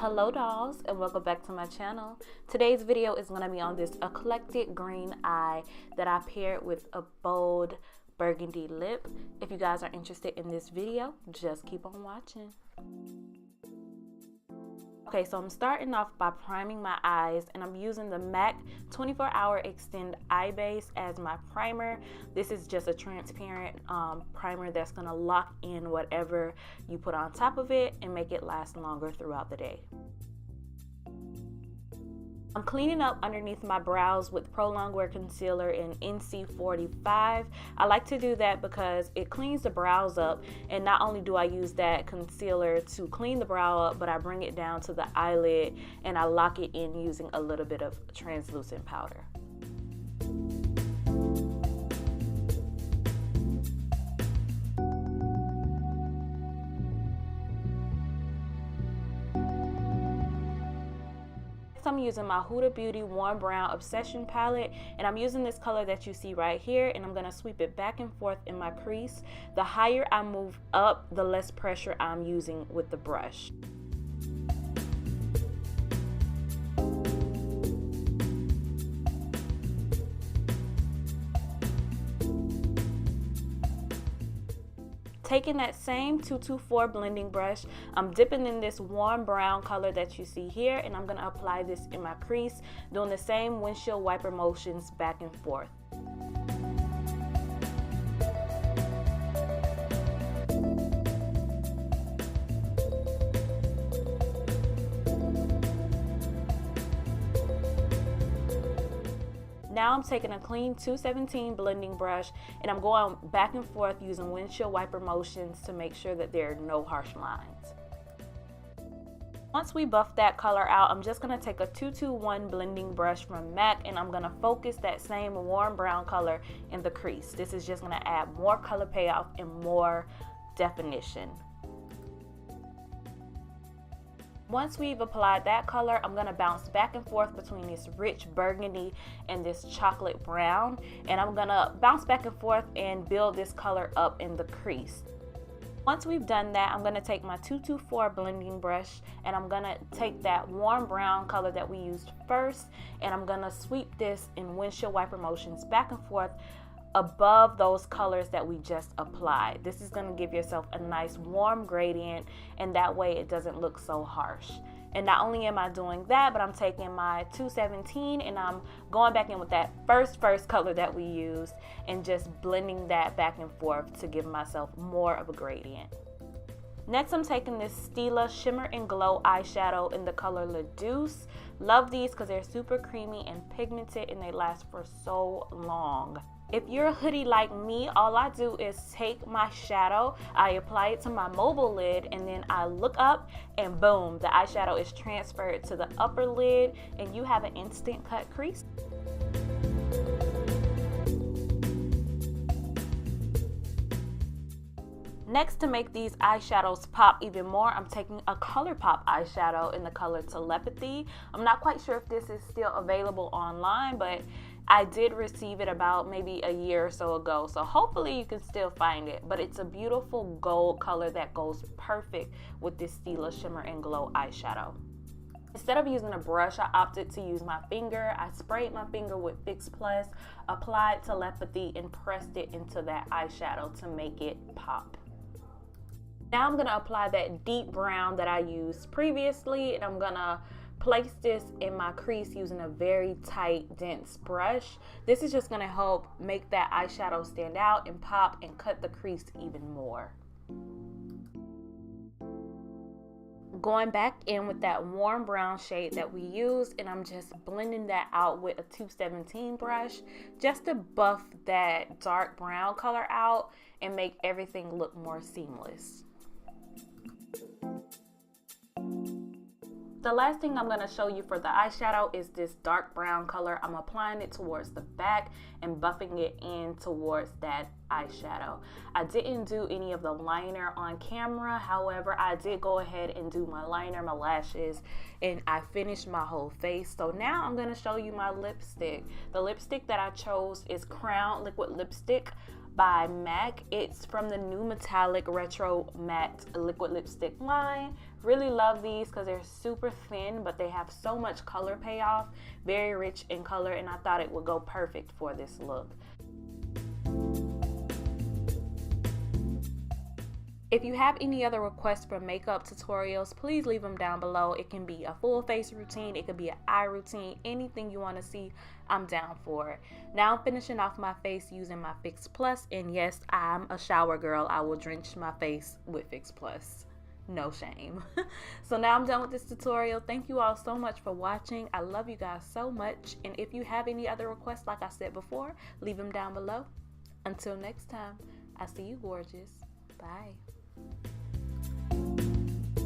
Hello dolls, and welcome back to my channel. Today's video is going to be on this eclectic green eye that I paired with a bold burgundy lip. If you guys are interested in this video, just keep on watching. Okay, so I'm starting off by priming my eyes, and I'm using the MAC 24-Hour Extend Eye Base as my primer. This is just a transparent primer that's going to lock in whatever you put on top of it and make it last longer throughout the day. I'm cleaning up underneath my brows with Prolongwear concealer in NC45. I like to do that because it cleans the brows up, and not only do I use that concealer to clean the brow up, but I bring it down to the eyelid and I lock it in using a little bit of translucent powder. I'm using my Huda Beauty Warm Brown Obsession palette, and I'm using this color that you see right here, and I'm going to sweep it back and forth in my crease. The higher I move up, the less pressure I'm using with the brush. Taking that same 224 blending brush, I'm dipping in this warm brown color that you see here, and I'm going to apply this in my crease, doing the same windshield wiper motions back and forth. Now I'm taking a clean 217 blending brush, and I'm going back and forth using windshield wiper motions to make sure that there are no harsh lines. Once we buff that color out, I'm just going to take a 221 blending brush from MAC, and I'm going to focus that same warm brown color in the crease. This is just going to add more color payoff and more definition. Once we've applied that color, I'm going to bounce back and forth between this rich burgundy and this chocolate brown, and I'm going to bounce back and forth and build this color up in the crease. Once we've done that, I'm going to take my 224 blending brush, and I'm going to take that warm brown color that we used first, and I'm going to sweep this in windshield wiper motions back and forth above those colors that we just applied. This is going to give yourself a nice warm gradient, and that way it doesn't look so harsh. And not only am I doing that, but I'm taking my 217 and I'm going back in with that first color that we used and just blending that back and forth to give myself more of a gradient. Next, I'm taking this Stila Shimmer and Glow eyeshadow in the color Douce. Love these because they're super creamy and pigmented, and they last for so long. If you're a hoodie like me, all I do is take my shadow, I apply it to my mobile lid, and then I look up and boom, the eyeshadow is transferred to the upper lid, and you have an instant cut crease. Next, to make these eyeshadows pop even more, I'm taking a Colourpop eyeshadow in the color Telepathy. I'm not quite sure if this is still available online, but I did receive it about maybe a year or so ago, so hopefully you can still find it. But it's a beautiful gold color that goes perfect with this Stila Shimmer and Glow eyeshadow. Instead of using a brush, I opted to use my finger. I sprayed my finger with Fix Plus, applied Telepathy, and pressed it into that eyeshadow to make it pop. Now I'm going to apply that deep brown that I used previously, and I'm going to place this in my crease using a very tight, dense brush. This is just going to help make that eyeshadow stand out and pop and cut the crease even more. Going back in with that warm brown shade that we used, and I'm just blending that out with a 217 brush just to buff that dark brown color out and make everything look more seamless. The last thing I'm going to show you for the eyeshadow is this dark brown color. I'm applying it towards the back and buffing it in towards that eyeshadow. I didn't do any of the liner on camera. However, I did go ahead and do my liner, my lashes, and I finished my whole face. So now I'm going to show you my lipstick. The lipstick that I chose is Crown Liquid Lipstick by MAC. It's from the new metallic retro matte liquid lipstick line. really love these because they're super thin, but they have so much color payoff, very rich in color, and I thought it would go perfect for this look. If you have any other requests for makeup tutorials, please leave them down below. It can be a full face routine, it could be an eye routine, anything you want to see, I'm down for it. Now I'm finishing off my face using my Fix Plus, and yes, I'm a shower girl. I will drench my face with Fix Plus. No shame. So now I'm done with this tutorial. Thank you all so much for watching. I love you guys so much, and if you have any other requests, like I said before, leave them down below. Until next time, I see you gorgeous. Bye.